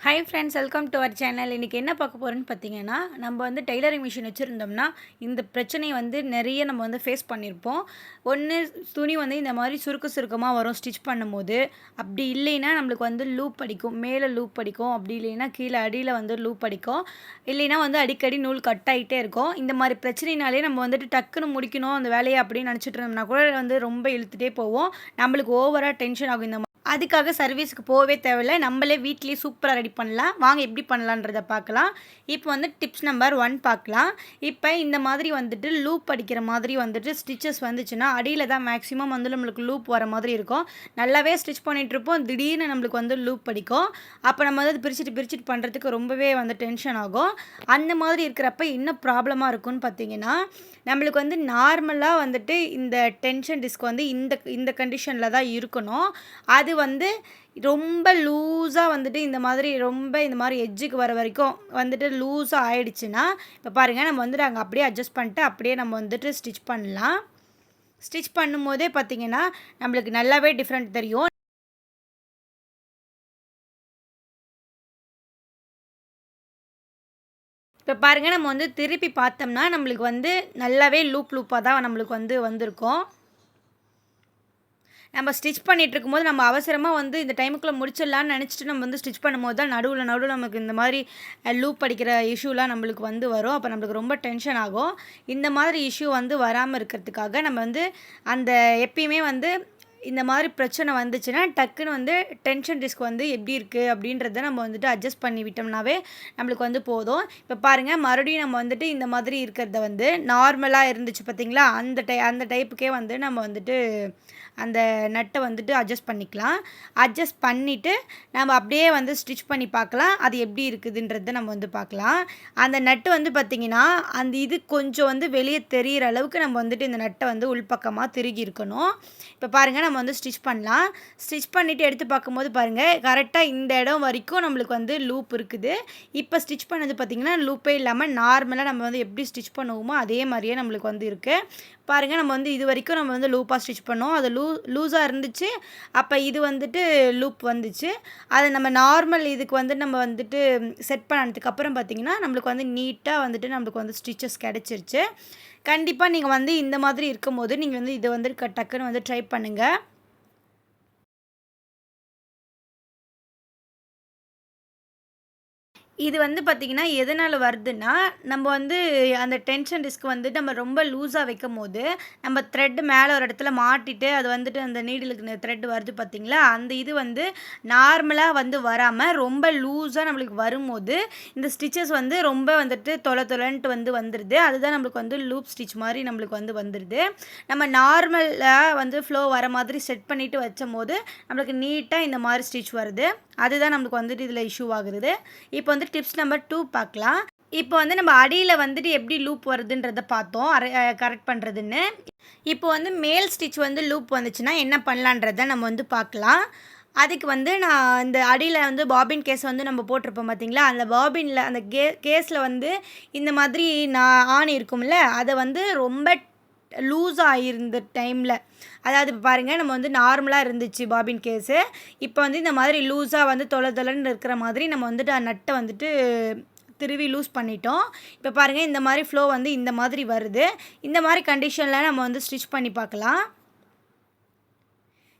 Hi friends, welcome to our channel. இன்றைக்கி என்ன பார்க்க போகிறோன்னு பார்த்தீங்கன்னா, நம்ம வந்து டெய்லரிங் மிஷின் வச்சுருந்தோம்னா இந்த பிரச்சனையை வந்து நிறைய நம்ம வந்து ஃபேஸ் பண்ணியிருப்போம். ஒன்று, துணி வந்து இந்த மாதிரி சுருக்கமாக வரும் ஸ்டிச் பண்ணும்போது. அப்படி இல்லைன்னா நம்மளுக்கு வந்து லூப் அடிக்கும், மேலே லூப் அடிக்கும். அப்படி இல்லைன்னா கீழே அடியில் வந்து லூப் அடிக்கும். இல்லைன்னா வந்து அடிக்கடி நூல் கட் ஆகிட்டே இருக்கும். இந்த மாதிரி பிரச்சனைனாலே நம்ம வந்துட்டு டக்குன்னு முடிக்கணும் அந்த வேலையை அப்படின்னு நினச்சிட்டு இருந்தோம்னா கூட வந்து ரொம்ப இழுத்துட்டே போவோம். நம்மளுக்கு ஓவராக டென்ஷன் ஆகும். அதுக்காக சர்வீஸுக்கு போகவே தேவையில்ல, நம்மளே வீட்லேயே சூப்பராக ரெடி பண்ணலாம். வாங்க எப்படி பண்ணலான்றதை பார்க்கலாம். இப்போ வந்து டிப்ஸ் நம்பர் 1 பார்க்கலாம். இப்போ இந்த மாதிரி வந்துட்டு லூப் அடிக்கிற மாதிரி வந்துட்டு ஸ்டிச்சஸ் வந்துச்சுன்னா அடியில் தான் மேக்ஸிமம் வந்து நம்மளுக்கு லூப் வர மாதிரி இருக்கும். நல்லாவே ஸ்டிச் பண்ணிகிட்ருப்போம், திடீர்னு நம்மளுக்கு வந்து லூப் அடிக்கும். அப்போ நம்ம வந்து பிரிச்சுட்டு பண்ணுறதுக்கு ரொம்பவே வந்து டென்ஷன் ஆகும். அந்த மாதிரி இருக்கிறப்ப என்ன ப்ராப்ளமாக இருக்குன்னு பார்த்தீங்கன்னா, நம்மளுக்கு வந்து நார்மலாக வந்துட்டு இந்த டென்ஷன் டிஸ்க் வந்து இந்த கண்டிஷனில் தான் இருக்கணும். அது வந்து ரொம்ப லூஸாக வந்துட்டு இந்த மாதிரி எட்ஜுக்கு வர வரைக்கும் வந்துட்டு லூஸாக ஆயிடுச்சுன்னா, இப்போ பாருங்கள், நம்ம வந்துட்டு அங்கே அப்படியே அட்ஜஸ்ட் பண்ணிட்டு அப்படியே நம்ம வந்துட்டு ஸ்டிச் பண்ணலாம். ஸ்டிச் பண்ணும்போதே பார்த்திங்கன்னா நம்மளுக்கு நல்லாவே டிஃப்ரெண்ட் தெரியும். இப்போ பாருங்கள், நம்ம வந்து திருப்பி பார்த்தோம்னா நம்மளுக்கு வந்து நல்லாவே லூப்பாக தான் நம்மளுக்கு வந்து வந்திருக்கும். நம்ம ஸ்டிச் பண்ணிகிட்ருக்கும்போது நம்ம அவசரமாக வந்து இந்த டைமுக்குள்ளே முடிச்சிடலான்னு நினச்சிட்டு நம்ம வந்து ஸ்டிச் பண்ணும்போது தான் நடுவில் நமக்கு இந்த மாதிரி லூப் அடிக்கிற இஷ்யூலாம் நம்மளுக்கு வந்து வரும். அப்போ நம்மளுக்கு ரொம்ப டென்ஷன் ஆகும். இந்த மாதிரி இஷ்யூ வந்து வராமல் இருக்கிறதுக்காக நம்ம வந்து அந்த எப்பயுமே வந்து இந்த மாதிரி பிரச்சனை வந்துச்சுன்னா டக்குன்னு வந்து டென்ஷன் டிஸ்க் வந்து எப்படி இருக்குது அப்படின்றத நம்ம வந்துட்டு அட்ஜஸ்ட் பண்ணி விட்டோம்னாவே நம்மளுக்கு வந்து போதும். இப்போ பாருங்கள், மறுபடியும் நம்ம வந்துட்டு இந்த மாதிரி இருக்கிறத வந்து நார்மலாக இருந்துச்சு பார்த்திங்களா, அந்த டைப்புக்கே வந்து நம்ம வந்துட்டு அந்த நட்டை வந்துட்டு அட்ஜஸ்ட் பண்ணிக்கலாம். அட்ஜஸ்ட் பண்ணிவிட்டு நம்ம அப்படியே வந்து ஸ்டிச் பண்ணி பார்க்கலாம், அது எப்படி இருக்குதுன்றதை நம்ம வந்து பார்க்கலாம். அந்த நட்டு வந்து பார்த்திங்கன்னா அந்த இது கொஞ்சம் வந்து வெளியே தெரிகிற அளவுக்கு நம்ம வந்துட்டு இந்த நட்டை வந்து உள்பக்கமாக திருகி இருக்கணும். இப்போ பாருங்கள், நம்ம வந்து ஸ்டிச் பண்ணலாம். ஸ்டிச் பண்ணிவிட்டு எடுத்து பார்க்கும்போது பாருங்கள், கரெக்டாக இந்த இடம் வரைக்கும் நம்மளுக்கு வந்து லூப் இருக்குது. இப்போ ஸ்டிச் பண்ணது பார்த்திங்கன்னா லூப்பே இல்லாமல் நார்மலாக நம்ம வந்து எப்படி ஸ்டிச் பண்ணுவோமோ அதே மாதிரியே நம்மளுக்கு வந்து இருக்குது. பாருங்கள், நம்ம வந்து இது வரைக்கும் நம்ம வந்து லூப்பாக ஸ்டிச் பண்ணோம், அது லூஸாக இருந்துச்சு. அப்போ இது வந்துட்டு லூப் வந்துச்சு. அதை நம்ம நார்மல் இதுக்கு வந்து நம்ம வந்துட்டு செட் பண்ணதுக்கப்புறம் பார்த்திங்கன்னா நம்மளுக்கு வந்து நீட்டாக வந்துட்டு நம்மளுக்கு வந்து ஸ்டிச்சஸ் கிடச்சிருச்சு. கண்டிப்பாக நீங்கள் வந்து இந்த மாதிரி இருக்கும்போது நீங்கள் வந்து இதை வந்து டக்குன்னு வந்து ட்ரை பண்ணுங்கள். இது வந்து பார்த்திங்கன்னா எதனால் வருதுன்னா, நம்ம வந்து அந்த டென்ஷன் டிஸ்க் வந்துட்டு நம்ம ரொம்ப லூஸாக வைக்கும்போது நம்ம த்ரெட் மேலே ஒரு இடத்துல மாட்டிட்டு அது வந்துட்டு அந்த நீடிலுக்கு த்ரெட் வருது பார்த்திங்களா, அந்த இது வந்து நார்மலாக வந்து வராமல் ரொம்ப லூஸாக நம்மளுக்கு வரும்போது இந்த ஸ்டிச்சஸ் வந்து ரொம்ப வந்துட்டு தொலைன்ட்டு வந்து வந்துடுது. அதுதான் நம்மளுக்கு வந்து லூப் ஸ்டிச் மாதிரி நம்மளுக்கு வந்து வந்துடுது. நம்ம நார்மலாக வந்து ஃப்ளோ வர மாதிரி செட் பண்ணிவிட்டு வச்சம்போது நம்மளுக்கு நீட்டாக இந்த மாதிரி ஸ்டிச் வருது. அதுதான் நம்மளுக்கு வந்துட்டு இதில் இஷ்யூ ஆகுது. இப்போ வந்து டிப்ஸ் நம்பர் 2 பார்க்கலாம். இப்போ வந்து நம்ம அடியில் வந்துட்டு எப்படி லூப் வருதுன்றதை பார்த்தோம், கரெக்ட் பண்ணுறதுன்னு. இப்போ வந்து மேல் ஸ்டிச் வந்து லூப் வந்துச்சுன்னா என்ன பண்ணலான்றதை நம்ம வந்து பார்க்கலாம். அதுக்கு வந்து நான் இந்த அடியில் வந்து பாபின் கேஸ் வந்து நம்ம போட்டிருப்போம் பார்த்திங்களா, அந்த பாபினில் அந்த கேஸில் வந்து இந்த மாதிரி ஆணி இருக்கும்ல, அதை வந்து ரொம்ப லூஸாக இருந்த டைமில், அதாவது இப்போ பாருங்கள், நம்ம வந்து நார்மலாக இருந்துச்சு பாபின் கேஸு. இப்போ வந்து இந்த மாதிரி லூஸாக வந்து தொலைன்னு இருக்கிற மாதிரி நம்ம வந்துட்டு நட்டை வந்துட்டு திருவி லூஸ் பண்ணிட்டோம். இப்போ பாருங்கள், இந்த மாதிரி ஃப்ளோ வந்து இந்த மாதிரி வருது. இந்த மாதிரி கண்டிஷனில் நம்ம வந்து ஸ்டிச் பண்ணி பார்க்கலாம்.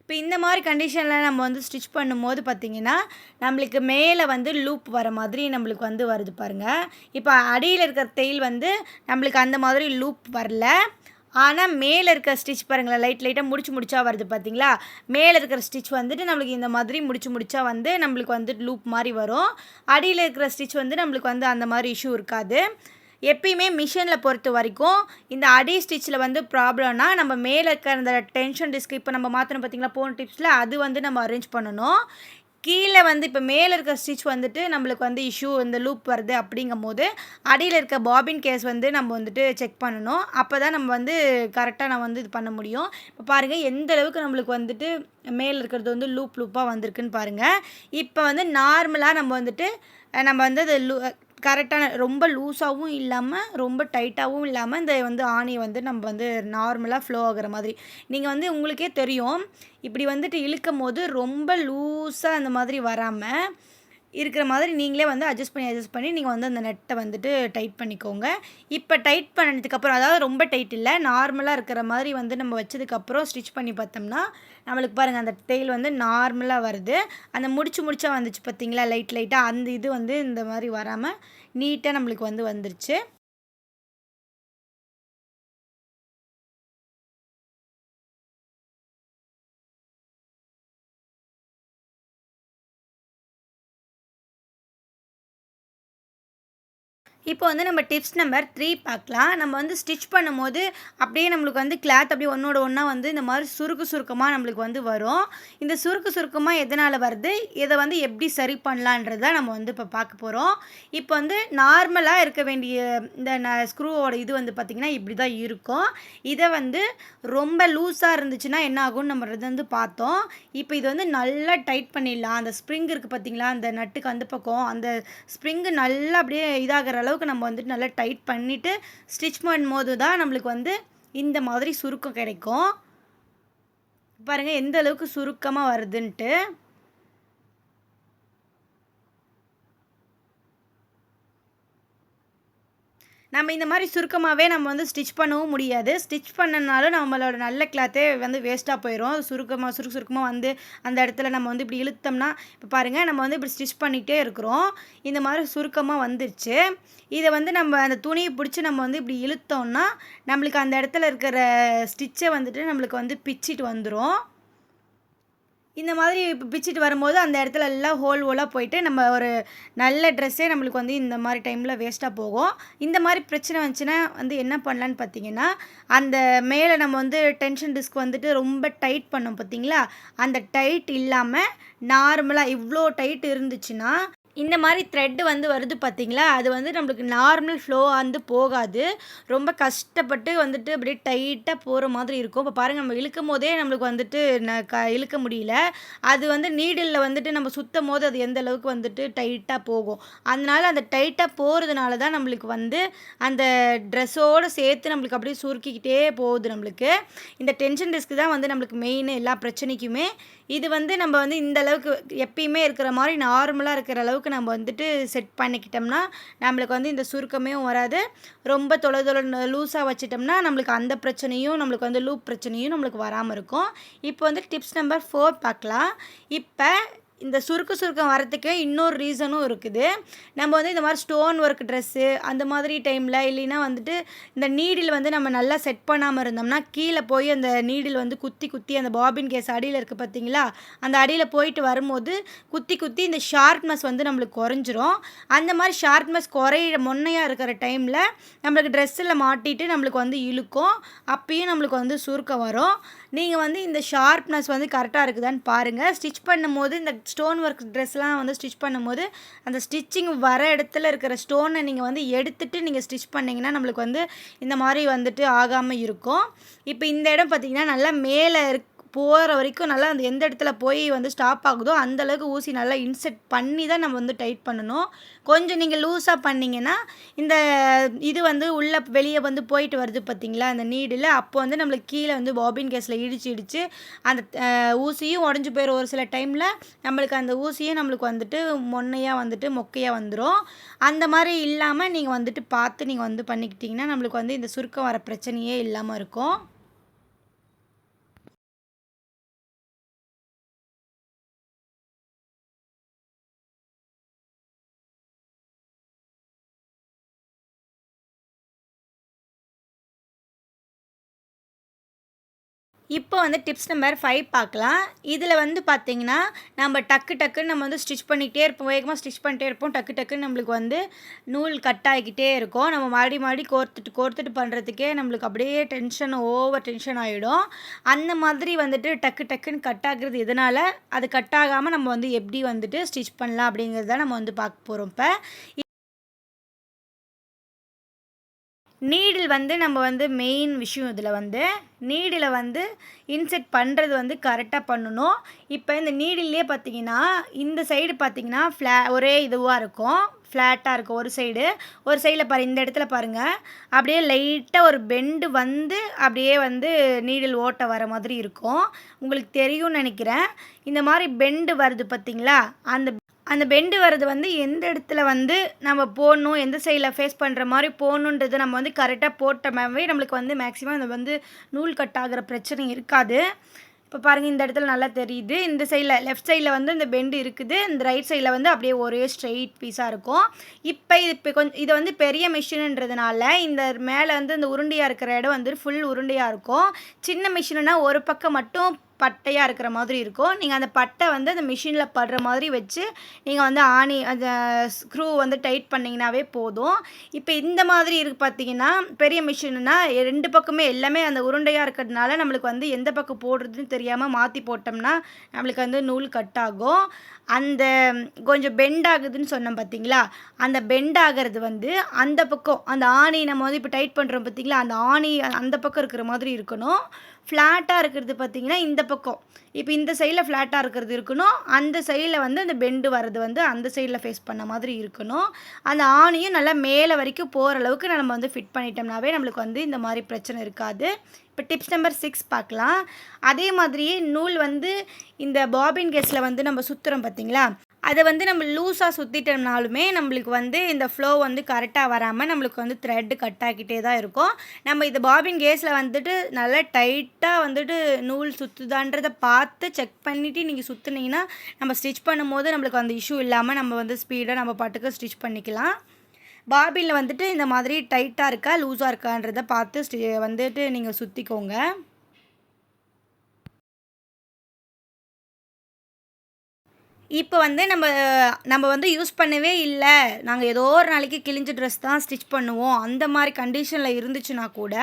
இப்போ இந்த மாதிரி கண்டிஷனில் நம்ம வந்து ஸ்டிச் பண்ணும்போது பார்த்திங்கன்னா நம்மளுக்கு மேலே வந்து லூப் வர மாதிரி நம்மளுக்கு வந்து வருது பாருங்கள். இப்போ அடியில் இருக்கிற தையல் வந்து நம்மளுக்கு அந்த மாதிரி லூப் வரல. ஆனால் மேலே இருக்கிற ஸ்டிச் பாருங்களேன், லைட்டாக முடிச்சா வருது பார்த்திங்களா. மேலே இருக்கிற ஸ்டிச் வந்துட்டு நம்மளுக்கு இந்த மாதிரி முடிச்சா வந்து நம்மளுக்கு வந்து லூப் மாதிரி வரும். அடியில் இருக்கிற ஸ்டிச் வந்து நம்மளுக்கு வந்து அந்த மாதிரி இஷ்யூ இருக்காது. எப்பயுமே மிஷினில் பொறுத்த வரைக்கும் இந்த அடி ஸ்டிச்சில் வந்து ப்ராப்ளம்னா நம்ம மேலே இருக்கிற அந்த டென்ஷன் டிஸ்க் இப்போ நம்ம மாற்றணும் பார்த்திங்களா போன டிப்ஸில், அது வந்து நம்ம அரேஞ்ச் பண்ணணும். கீழே வந்து இப்போ மேலே இருக்கிற ஸ்டிச் வந்துட்டு நம்மளுக்கு வந்து இஷ்யூ இந்த லூப் வருது அப்படிங்கும்போது அடியில் இருக்க பாபின் கேஸ் வந்து நம்ம வந்துட்டு செக் பண்ணணும். அப்போ தான் நம்ம வந்து கரெக்டாக நம்ம வந்து இது பண்ண முடியும். இப்போ பாருங்கள், எந்த அளவுக்கு நம்மளுக்கு வந்துட்டு மேலே இருக்கிறது வந்து லூப்பாக வந்திருக்குன்னு பாருங்கள். இப்போ வந்து நார்மலாக நம்ம வந்துட்டு அது கரெக்டான ரொம்ப லூஸாகவும் இல்லாமல் ரொம்ப டைட்டாகவும் இல்லாமல் இந்த வந்து ஆணியை வந்து நம்ம வந்து நார்மலாக ஃப்ளோ ஆகிற மாதிரி நீங்கள் வந்து உங்களுக்கே தெரியும். இப்படி வந்துட்டு இழுக்கும் போது ரொம்ப லூஸாக அந்த மாதிரி வராமல் இருக்கிற மாதிரி நீங்களே வந்து அட்ஜஸ்ட் பண்ணி நீங்கள் வந்து அந்த நெட்டை வந்துட்டு டைட் பண்ணிக்கோங்க. இப்போ டைட் பண்ணதுக்கப்புறம், அதாவது ரொம்ப டைட் இல்லை, நார்மலாக இருக்கிற மாதிரி வந்து நம்ம வச்சதுக்கப்புறம் ஸ்டிச் பண்ணி பார்த்தோம்னா நம்மளுக்கு பாருங்கள் அந்த டெயில் வந்து நார்மலாக வருது. அந்த முடிச்சா வந்துச்சு பார்த்தீங்களா, லைட்டாக அந்த இது வந்து இந்த மாதிரி வராமல் நீட்டாக நம்மளுக்கு வந்து வந்துருச்சு. இப்போ வந்து நம்ம டிப்ஸ் நம்பர் 3 பார்க்கலாம். நம்ம வந்து ஸ்டிச் பண்ணும்போது அப்படியே நம்மளுக்கு வந்து கிளாத் அப்படியே ஒண்ணோட ஒண்ணா வந்து இந்த மாதிரி சுருக்கமா நம்மளுக்கு வந்து வரும். இந்த சுருக்கமா எதனால வருது? இத வந்து எப்படி சரி பண்ணலான்றத நம்ம வந்து இப்போ பார்க்க போறோம். இப்போ வந்து நார்மலா இருக்க வேண்டிய இந்த ஸ்க்ரூவோட இது வந்து பார்த்தீங்கன்னா, இப்படி தான் இருக்கும். இத வந்து ரொம்ப லூஸா இருந்துச்சுன்னா என்ன ஆகும்னு நம்ம இத வந்து பார்த்தோம். இப்போ இது வந்து நல்லா டைட் பண்ணிடலாம். அந்த ஸ்ப்ரிங் இருக்கு பார்த்தீங்களா, அந்த நட்டுக்கு அந்த பக்கம் அந்த ஸ்ப்ரிங் நல்லா அப்படியே இதாகிற அளவுக்கு நம்ம வந்துட்டு நல்லா டைட் பண்ணிவிட்டு ஸ்டிச் பண்ணும்போது தான் நம்மளுக்கு வந்து இந்த மாதிரி சுருக்கம் கிடைக்கும். பாருங்கள் எந்த அளவுக்கு சுருக்கமாக வருதுன்ட்டு. நம்ம இந்த மாதிரி சுருக்கமாகவே நம்ம வந்து ஸ்டிச் பண்ணவும் முடியாது. ஸ்டிச் பண்ணனாலும் நம்மளோட நல்ல கிளாத்தே வந்து வேஸ்ட்டாக போயிடும். சுருக்கமாக வந்து அந்த இடத்துல நம்ம வந்து இப்படி இழுத்தோம்னா, இப்போ பாருங்கள் நம்ம வந்து இப்படி ஸ்டிச் பண்ணிகிட்டே இருக்கிறோம். இந்த மாதிரி சுருக்கமாக வந்துருச்சு. இதை வந்து நம்ம அந்த துணியை பிடிச்சி நம்ம வந்து இப்படி இழுத்தோம்னா நம்மளுக்கு அந்த இடத்துல இருக்கிற ஸ்டிச்சை வந்துட்டு நம்மளுக்கு வந்து பிச்சிட்டு வந்துடும். இந்த மாதிரி இப்போ பிச்சுட்டு வரும்போது அந்த இடத்துல எல்லாம் ஹோலாக போயிட்டு நம்ம ஒரு நல்ல ட்ரெஸ்ஸே நம்மளுக்கு வந்து இந்த மாதிரி டைமில் வேஸ்ட்டாக போகும். இந்த மாதிரி பிரச்சனை வந்துச்சுன்னா வந்து என்ன பண்ணலான்னு பார்த்தீங்கன்னா, அந்த மேலே நம்ம வந்து டென்ஷன் டிஸ்க் வந்துட்டு ரொம்ப டைட் பண்ணோம் பார்த்தீங்களா, அந்த டைட் இல்லாமல் நார்மலாக இவ்வளோ டைட் இருந்துச்சுன்னா இந்த மாதிரி த்ரெட்டு வந்து வருது பார்த்தீங்களா, அது வந்து நம்மளுக்கு நார்மல் ஃப்ளோ வந்து போகாது. ரொம்ப கஷ்டப்பட்டு வந்துட்டு அப்படியே டைட்டாக போகிற மாதிரி இருக்கும். இப்போ பாருங்கள் நம்ம இழுக்கும்போதே நம்மளுக்கு வந்துட்டு இழுக்க முடியல. அது வந்து நீடில்ல வந்துட்டு நம்ம சுத்தம்போது அது எந்த அளவுக்கு வந்துட்டு டைட்டாக போகும். அதனால அந்த டைட்டாக போகிறதுனால தான் நம்மளுக்கு வந்து அந்த ட்ரெஸ்ஸோடு சேர்த்து நம்மளுக்கு அப்படியே சுருக்கிக்கிட்டே போகுது நம்மளுக்கு. இந்த டென்ஷன் டிஸ்க் தான் வந்து நம்மளுக்கு மெயின் எல்லா பிரச்சனைக்குமே. இது வந்து நம்ம வந்து இந்த அளவுக்கு எப்பயுமே இருக்கிற மாதிரி நார்மலாக இருக்கிற அளவுக்கு நம்ம வந்துட்டு செட் பண்ணிக்கிட்டோம்னா நம்மளுக்கு வந்து இந்த சுருக்கமே வராது. ரொம்ப லூஸாக வச்சிட்டோம்னா நம்மளுக்கு அந்த பிரச்சனையும் நம்மளுக்கு வந்து லூப் பிரச்சனையும் நம்மளுக்கு வராமல் இருக்கும். இப்போ வந்து டிப்ஸ் நம்பர் 4 பார்க்கலாம். இப்போ இந்த சுருக்கம் வரத்துக்கு இன்னொரு ரீசனும் இருக்குது. நம்ம வந்து இந்த மாதிரி ஸ்டோன் ஒர்க் ட்ரெஸ்ஸு அந்த மாதிரி டைமில் இல்லைன்னா வந்துட்டு இந்த நீடில் வந்து நம்ம நல்லா செட் பண்ணாமல் இருந்தோம்னா கீழே போய் அந்த நீடில் வந்து குத்தி அந்த பாபின் கேஸ் அடியில் இருக்குது பார்த்தீங்களா, அந்த அடியில் போயிட்டு வரும்போது குத்தி இந்த ஷார்ப்னஸ் வந்து நம்மளுக்கு குறைஞ்சிரும். அந்த மாதிரி ஷார்ப்னஸ் முன்னையாக இருக்கிற டைமில் நம்மளுக்கு ட்ரெஸ்ஸில் மாட்டிட்டு நம்மளுக்கு வந்து இழுக்கும். அப்பயும் நம்மளுக்கு வந்து சுருக்கம் வரும். நீங்கள் வந்து இந்த ஷார்ப்னஸ் வந்து கரெக்டாக இருக்குதான்னு பாருங்கள். ஸ்டிச் பண்ணும்போது இந்த ஸ்டோன் ஒர்க் ட்ரெஸ்லாம் வந்து ஸ்டிச் பண்ணும்போது அந்த ஸ்டிச்சிங் வர இடத்துல இருக்கிற ஸ்டோனை நீங்கள் வந்து எடுத்துகிட்டு நீங்கள் ஸ்டிச் பண்ணிங்கன்னா நம்மளுக்கு வந்து இந்த மாதிரி வந்துட்டு ஆகாமல் இருக்கும். இப்போ இந்த இடம் பார்த்திங்கன்னா நல்லா மேலே போகிற வரைக்கும் நல்லா அந்த எந்த இடத்துல போய் வந்து ஸ்டாப் ஆகுதோ அந்தளவுக்கு ஊசி நல்லா இன்செர்ட் பண்ணி தான் நம்ம வந்து டைட் பண்ணணும். கொஞ்சம் நீங்கள் லூஸாக பண்ணிங்கன்னா இந்த இது வந்து உள்ளே வெளியே வந்து போயிட்டு வருது பார்த்திங்களா அந்த நீடில், அப்போ வந்து நம்மளுக்கு கீழே வந்து பாபின் கேஸில் இடிச்சு அந்த ஊசியும் உடஞ்சி போயிடும். ஒரு சில டைமில் நம்மளுக்கு அந்த ஊசியும் நம்மளுக்கு வந்துட்டு மொக்கையாக வந்துடும். அந்த மாதிரி இல்லாமல் நீங்கள் வந்துட்டு பார்த்து நீங்கள் வந்து பண்ணிக்கிட்டிங்கன்னா நம்மளுக்கு வந்து இந்த சுருக்கம் வர பிரச்சனையே இல்லாமல் இருக்கும். இப்போ வந்து டிப்ஸ் நம்பர் 5 பார்க்கலாம். இதில் வந்து பார்த்தீங்கன்னா, நம்ம டக்குன்னு நம்ம வந்து ஸ்டிச் பண்ணிகிட்டே இருப்போம். வேகமாக ஸ்டிச் பண்ணிட்டே இருப்போம். டக்குன்னு நம்மளுக்கு வந்து நூல் கட் ஆகிக்கிட்டே இருக்கும். நம்ம மறுபடி கோர்த்துட்டு பண்ணுறதுக்கே நம்மளுக்கு அப்படியே ஓவர் டென்ஷன் ஆகிடும். அந்த மாதிரி வந்துட்டு டக்குன்னு கட் ஆகுறது எதனால், அது கட் ஆகாமல் நம்ம வந்து எப்படி வந்துட்டு ஸ்டிச் பண்ணலாம் அப்படிங்கிறத நம்ம வந்து பார்க்க போகிறோம் இப்போ. நீடில் வந்து நம்ம வந்து மெயின் விஷயம் இதில் வந்து நீடில் வந்து இன்செர்ட் பண்ணுறது வந்து கரெக்டாக பண்ணணும். இப்போ இந்த நீடில்லே பார்த்தீங்கன்னா இந்த சைடு பார்த்தீங்கன்னா ஒரே இதுவாக இருக்கும், ஃப்ளாட்டாக இருக்கும். ஒரு சைடில் இந்த இடத்துல பாருங்கள் அப்படியே லைட்டாக ஒரு பெண்டு வந்து அப்படியே வந்து நீடில் ஓட்டை வர மாதிரி இருக்கும். உங்களுக்கு தெரியும்னு நினைக்கிறேன். இந்த மாதிரி பெண்டு வருது பார்த்தீங்களா, அந்த பெண்டு வர்றது வந்து எந்த இடத்துல வந்து நம்ம போடணும், எந்த சைடில் ஃபேஸ் பண்ணுற மாதிரி போகணுன்றது நம்ம வந்து கரெக்டாக போட்டோமாவே நம்மளுக்கு வந்து மேக்ஸிமம் அது வந்து நூல் கட் ஆகிற பிரச்சனை இருக்காது. இப்போ பாருங்கள், இந்த இடத்துல நல்லா தெரியுது. இந்த சைடில் லெஃப்ட் சைடில் வந்து இந்த பெண்டு இருக்குது, இந்த ரைட் சைடில் வந்து அப்படியே ஒரே ஸ்ட்ரெயிட் பீஸாக இருக்கும். இப்போ கொஞ்சம் இது வந்து பெரிய மிஷினுன்றதுனால இந்த மேலே வந்து இந்த உருண்டையாக இருக்கிற இடம் வந்து ஃபுல் உருண்டையாக இருக்கும். சின்ன மிஷினுனா ஒரு பக்கம் மட்டும் பட்டையாக இருக்கிற மாதிரி இருக்கும். நீங்கள் அந்த பட்டை வந்து அந்த மிஷினில் படுற மாதிரி வச்சு நீங்கள் வந்து ஆணி அந்த ஸ்க்ரூ வந்து டைட் பண்ணிங்கனாவே போதும். இப்போ இந்த மாதிரி இருக்குது பார்த்தீங்கன்னா, பெரிய மிஷினுனா 2 பக்கமே எல்லாமே அந்த உருண்டையாக இருக்கிறதுனால நம்மளுக்கு வந்து எந்த பக்கம் போடுறதுன்னு தெரியாமல் மாற்றி போட்டோம்னா நம்மளுக்கு வந்து நூல் கட் ஆகும். அந்த கொஞ்சம் பெண்ட் ஆகுதுன்னு சொன்னோம் பார்த்தீங்களா, அந்த பெண்ட் ஆகிறது வந்து அந்த பக்கம் அந்த ஆணி நம்ம வந்து இப்போ டைட் பண்ணுறோம் பார்த்தீங்களா, அந்த ஆணி அந்த பக்கம் இருக்கிற மாதிரி இருக்கணும். ஃப்ளாட்டாக இருக்கிறது பார்த்திங்கன்னா இந்த பக்கம், இப்போ இந்த சைடில் ஃப்ளாட்டாக இருக்கிறது இருக்கணும், அந்த சைடில் வந்து அந்த பெண்டு வர்றது வந்து அந்த சைடில் ஃபேஸ் பண்ண மாதிரி இருக்கணும். அந்த ஆணியும் நல்லா மேலே வரைக்கும் போகிற அளவுக்கு நம்ம வந்து ஃபிட் பண்ணிட்டோம்னாவே நம்மளுக்கு வந்து இந்த மாதிரி பிரச்சனை இருக்காது. இப்போ டிப்ஸ் நம்பர் 6 பார்க்கலாம். அதே மாதிரியே நூல் வந்து இந்த பாபின் கேஸில் வந்து நம்ம சுற்றுறோம் பார்த்திங்களா, அதை வந்து நம்ம லூஸாக சுற்றிட்டோம்னாலுமே நம்மளுக்கு வந்து இந்த ஃப்ளோ வந்து கரெக்டாக வராமல் நம்மளுக்கு வந்து த்ரெட்டு கட் ஆகிட்டே தான் இருக்கும். நம்ம இந்த பாபின் கேஸில் வந்துட்டு நல்லா டைட்டாக வந்துட்டு நூல் சுற்றுதான்றதை பார்த்து செக் பண்ணிவிட்டு நீங்கள் சுற்றுனீங்கன்னா நம்ம ஸ்டிச் பண்ணும்போது நம்மளுக்கு அந்த இஷ்யூ இல்லாமல் நம்ம வந்து ஸ்பீடாக நம்ம பாட்டுக்கு ஸ்டிச் பண்ணிக்கலாம். பாபினில் வந்துட்டு இந்த மாதிரி டைட்டாக இருக்கா லூஸாக இருக்கான்றதை பார்த்து வந்துட்டு நீங்கள் சுற்றிக்கோங்க. இப்போ வந்து நம்ம வந்து யூஸ் பண்ணவே இல்லை, நாங்கள் ஏதோ ஒரு நாளைக்கு கிழிஞ்ச ட்ரெஸ் தான் ஸ்டிச் பண்ணுவோம், அந்த மாதிரி கண்டிஷனில் இருந்துச்சுன்னா கூட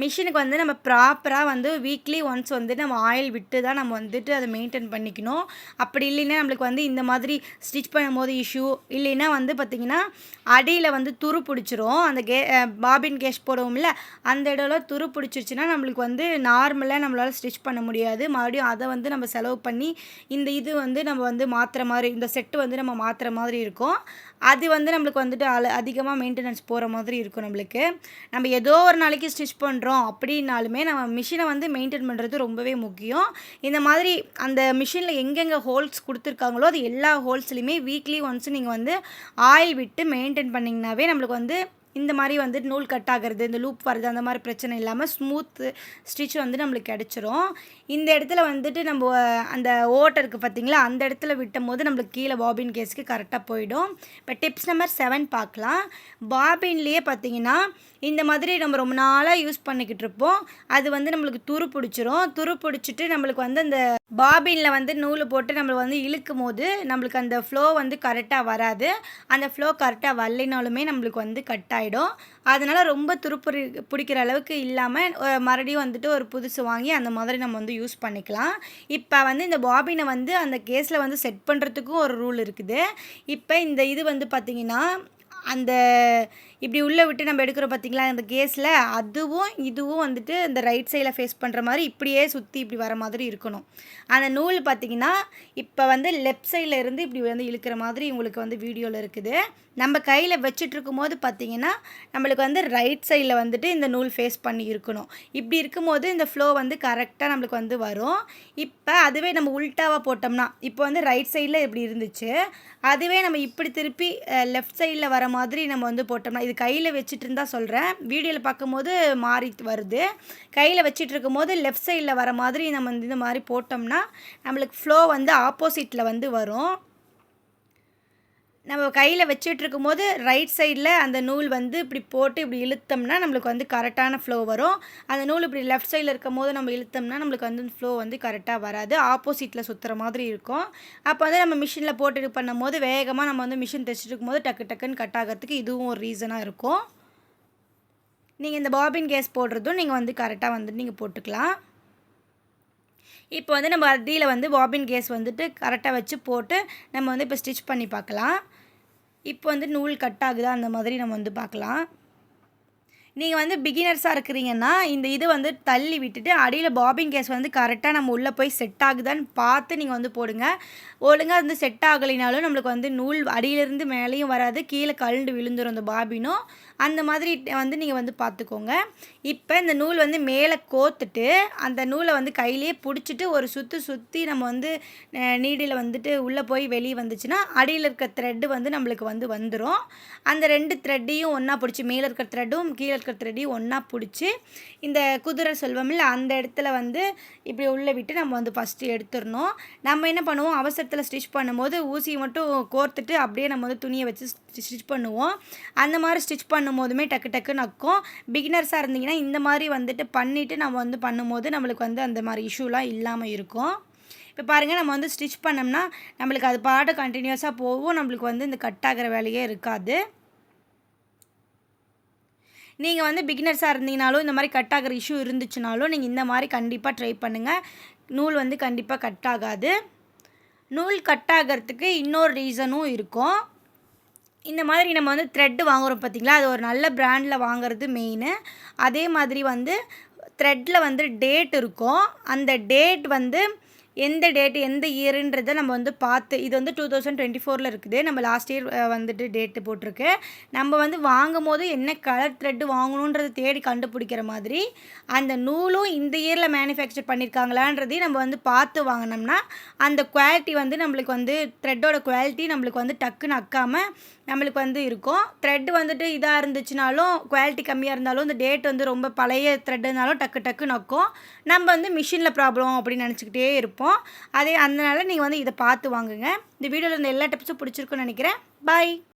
மிஷினுக்கு வந்து நம்ம ப்ராப்பராக வந்து வீக்லி ஒன்ஸ் வந்து நம்ம ஆயில் விட்டு தான் நம்ம வந்துட்டு அதை மெயின்டைன் பண்ணிக்கணும். அப்படி இல்லைன்னா நம்மளுக்கு வந்து இந்த மாதிரி ஸ்டிச் பண்ணும்போது இஷ்யூ இல்லைன்னா வந்து பார்த்திங்கன்னா அடியில் வந்து துரு பிடிச்சிரும். அந்த பாபின் கேஷ் போடுவோம்ல, அந்த இடம்லாம் துரு பிடிச்சிருச்சுன்னா நம்மளுக்கு வந்து நார்மலாக நம்மளால் ஸ்டிச் பண்ண முடியாது. மறுபடியும் அதை வந்து நம்ம செலவு பண்ணி இந்த இது வந்து நம்ம வந்து மாற்றுற மாதிரி, இந்த செட்டு வந்து நம்ம மாற்றுற மாதிரி இருக்கும். அது வந்து நம்மளுக்கு வந்துட்டு அதிகமாக மெயின்டெனன்ஸ் போகிற மாதிரி இருக்கும். நம்ம ஏதோ ஒரு நாளைக்கு ஸ்டிச் பண்ணுறோம் அப்படின்னாலுமே நம்ம மிஷினை வந்து மெயின்டைன் பண்ணுறது ரொம்பவே முக்கியம். இந்த மாதிரி அந்த மிஷினில் எங்கெங்கே ஹோல்ஸ் கொடுத்துருக்காங்களோ அது எல்லா ஹோல்ஸ்லையுமே வீக்லி ஒன்ஸ் நீங்கள் வந்து ஆயில் விட்டு மெயின்டைன் பண்ணிங்கனாவே நம்மளுக்கு வந்து இந்த மாதிரி வந்து நூல் கட் ஆகிறது, இந்த லூப் வருது, அந்த மாதிரி பிரச்சனை இல்லாமல் ஸ்மூத்து ஸ்டிச் வந்து நம்மளுக்கு கிடச்சிரும். இந்த இடத்துல வந்துட்டு நம்ம அந்த ஓட்டை இருக்குது பார்த்திங்களா, அந்த இடத்துல விட்டும் போது நம்மளுக்கு கீழே பாபின் கேஸுக்கு கரெக்டாக போயிடும். இப்போ டிப்ஸ் நம்பர் 7 பார்க்கலாம். பாபின்லேயே பார்த்திங்கன்னா இந்த மாதிரி நம்ம ரொம்ப நாளாக யூஸ் பண்ணிக்கிட்டு இருப்போம், அது வந்து நம்மளுக்கு துரு பிடிச்சிரும். துரு பிடிச்சிட்டு நம்மளுக்கு வந்து அந்த பாபினில் வந்து நூல் போட்டு நம்ம வந்து இழுக்கும் போது நம்மளுக்கு அந்த ஃப்ளோ வந்து கரெக்டாக வராது. அந்த ஃப்ளோ கரெக்டாக வரலைனாலுமே நம்மளுக்கு வந்து கட் ஆகிடும். அதனால் ரொம்ப பிடிக்கிற அளவுக்கு இல்லாமல் மறுபடியும் வந்துட்டு ஒரு புதுசு வாங்கி அந்த மாதிரி நம்ம வந்து யூஸ் பண்ணிக்கலாம். இப்போ வந்து இந்த பாபினை வந்து அந்த கேஸில் வந்து செட் பண்ணுறதுக்கும் ஒரு ரூல் இருக்குது. இப்போ இந்த இது வந்து பார்த்திங்கன்னா அந்த இப்படி உள்ளே விட்டு நம்ம எடுக்கிறோம் பார்த்திங்களா அந்த கேஸில், அதுவும் இதுவும் வந்துட்டு இந்த ரைட் சைடில் ஃபேஸ் பண்ணுற மாதிரி இப்படியே சுற்றி இப்படி வர மாதிரி இருக்கணும். அந்த நூல் பார்த்திங்கன்னா இப்போ வந்து லெஃப்ட் சைடில் இருந்து இப்படி வந்து இழுக்கிற மாதிரி உங்களுக்கு வந்து வீடியோவில் இருக்குது. நம்ம கையில் வச்சிட்ருக்கும் போது பார்த்திங்கன்னா நம்மளுக்கு வந்து ரைட் சைடில் வந்துட்டு இந்த நூல் ஃபேஸ் பண்ணி இருக்கணும். இப்படி இருக்கும்போது இந்த ஃப்ளோ வந்து கரெக்டாக நம்மளுக்கு வந்து வரும். இப்போ அதுவே நம்ம உல்ட்டாவாக போட்டோம்னா, இப்போ வந்து ரைட் சைடில் இப்படி இருந்துச்சு, அதுவே நம்ம இப்படி திருப்பி லெஃப்ட் சைடில் வர மாதிரி நம்ம வந்து போட்டோம்னா, இது கையில் வச்சுட்டு இருந்தால் சொல்கிறேன், வீடியோவில் பார்க்கும்போது மாறி வருது. கையில் வச்சுட்டு இருக்கும்போது லெஃப்ட் சைடில் வர மாதிரி நம்ம இந்த மாதிரி போட்டோம்னா நம்மளுக்கு ஃப்ளோ வந்து ஆப்போசிட்டில் வந்து வரும். நம்ம கையில் வச்சிட்ருக்கும் போது ரைட் சைடில் அந்த நூல் வந்து இப்படி போட்டு இப்படி இழுத்தோம்னா நம்மளுக்கு வந்து கரெக்டான ஃப்ளோ வரும். அந்த நூல் இப்படி லெஃப்ட் சைடில் இருக்கும் போது நம்ம இழுத்தோம்னா நம்மளுக்கு வந்து ஃப்ளோ வந்து கரெக்டாக வராது, ஆப்போசிட்டில் சுற்றுற மாதிரி இருக்கும். அப்போ வந்து நம்ம மிஷினில் போட்டு இது பண்ணும் போது வேகமாக நம்ம வந்து மிஷின் தைச்சிட்டு இருக்கும்போது டக்கு டக்குன்னு கட் ஆகிறதுக்கு இதுவும் ஒரு ரீசனாக இருக்கும். நீங்கள் இந்த பாபின் கேஸ் போடுறதும் நீங்கள் வந்து கரெக்டாக வந்துட்டு நீங்கள் போட்டுக்கலாம். இப்போ வந்து நம்ம அடியில் வந்து பாபின் கேஸ் வந்துட்டு கரெக்டாக வச்சு போட்டு நம்ம வந்து இப்போ ஸ்டிச் பண்ணி பார்க்கலாம். இப்போ வந்து நூல் கட் ஆகுதா அந்த மாதிரி நம்ம வந்து பார்க்கலாம். நீங்கள் வந்து பிகினர்ஸாக இருக்கிறீங்கன்னா இந்த இது வந்து தள்ளி விட்டுட்டு அடியில் பாபின் கேஸ் வந்து கரெக்டாக நம்ம உள்ளே போய் செட் ஆகுதான்னு பார்த்து நீங்கள் வந்து போடுங்க. ஒழுங்காக வந்து செட் ஆகலைனாலும் நம்மளுக்கு வந்து நூல் அடியிலேருந்து மேலேயும் வராது, கீழே கழண்டு விழுந்துடும் அந்த பாபினும். அந்த மாதிரி வந்து நீங்கள் வந்து பார்த்துக்கோங்க. இப்போ இந்த நூல் வந்து மேலே கோத்துட்டு அந்த நூலை வந்து கையிலேயே பிடிச்சிட்டு ஒரு சுற்றி நம்ம வந்து நீடில் வந்துட்டு உள்ளே போய் வெளியே வந்துச்சுன்னா அடியில் இருக்க த்ரெட்டு வந்து நம்மளுக்கு வந்து வந்துடும். அந்த 2 த்ரெட்டையும் ஒன்றா பிடிச்சி, மேலே இருக்கிற த்ரெட்டும் கீழே இருக்கிற த்ரெட்டையும் ஒன்றா பிடிச்சி இந்த குதிரை சொல்வோம்ல அந்த இடத்துல வந்து இப்படி உள்ளே விட்டு நம்ம வந்து ஃபஸ்ட்டு எடுத்துடணும். நம்ம என்ன பண்ணுவோம், அவசரத்தில் ஸ்டிச் பண்ணும்போது ஊசியை மட்டும் கோர்த்துட்டு அப்படியே நம்ம வந்து துணியை வச்சு ஸ்டிச் பண்ணுவோம். அந்த மாதிரி ஸ்டிச் பண்ணும்போதுமே டக்கு டக்கு நக்கும். பிகினர்ஸாக இருந்தீங்கன்னா இந்த மாதிரி வந்துட்டு பண்ணிவிட்டு நம்ம வந்து பண்ணும்போது நம்மளுக்கு வந்து அந்த மாதிரி இஷ்யூலாம் இல்லாமல் இருக்கும். இப்போ பாருங்கள், நம்ம வந்து ஸ்டிச் பண்ணோம்னா நம்மளுக்கு அது பாட்டு கண்டினியூஸாக போகும், நம்மளுக்கு வந்து இந்த கட் ஆகிற வேலையே இருக்காது. நீங்கள் வந்து பிகினர்ஸாக இருந்தீங்கனாலும் இந்த மாதிரி கட் ஆகிற இஷ்யூ இருந்துச்சுனாலும் நீங்கள் இந்த மாதிரி கண்டிப்பாக ட்ரை பண்ணுங்கள். நூல் வந்து கண்டிப்பாக கட் ஆகாது. நூல் கட் ஆகிறதுக்கு இன்னொரு ரீசனும் இருக்கும். இந்த மாதிரி நம்ம வந்து த்ரெட்டு வாங்குகிறோம் பார்த்திங்களா, அது ஒரு நல்ல பிராண்டில் வாங்குறது மெயினு. அதே மாதிரி வந்து த்ரெட்டில் வந்து டேட் இருக்கும். அந்த டேட் வந்து எந்த டேட்டு எந்த இயருன்றதை நம்ம வந்து பார்த்து, இது வந்து 2024 இருக்குது, நம்ம லாஸ்ட் இயர் வந்துட்டு டேட்டு போட்டிருக்கு. நம்ம வந்து வாங்கும் போது என்ன கலர் த்ரெட்டு வாங்கணுன்றதை தேடி கண்டுபிடிக்கிற மாதிரி அந்த நூலும் இந்த இயரில் மேனுஃபேக்சர் பண்ணியிருக்காங்களான்றதையும் நம்ம வந்து பார்த்து வாங்கினோம்னா அந்த குவாலிட்டி வந்து நம்மளுக்கு வந்து த்ரெட்டோட குவாலிட்டி நம்மளுக்கு வந்து டக்குன்னு அக்காமல் நம்மளுக்கு வந்து இருக்கும். த்ரெட் வந்துட்டு இதாக இருந்துச்சுனாலும் குவாலிட்டி கம்மியாக இருந்தாலும் இந்த டேட் வந்து ரொம்ப பழைய த்ரெட்டுனாலும் டக்கு டக்கு நக்கும். நம்ம வந்து மிஷினில் ப்ராப்ளம் அப்படின்னு நினச்சிக்கிட்டே இருப்போம். அதனால நீங்கள் வந்து இதை பார்த்து வாங்குங்க. இந்த வீடியோவில் இருந்த எல்லா டிப்ஸும் பிடிச்சிருக்குன்னு நினைக்கிறேன். பாய்.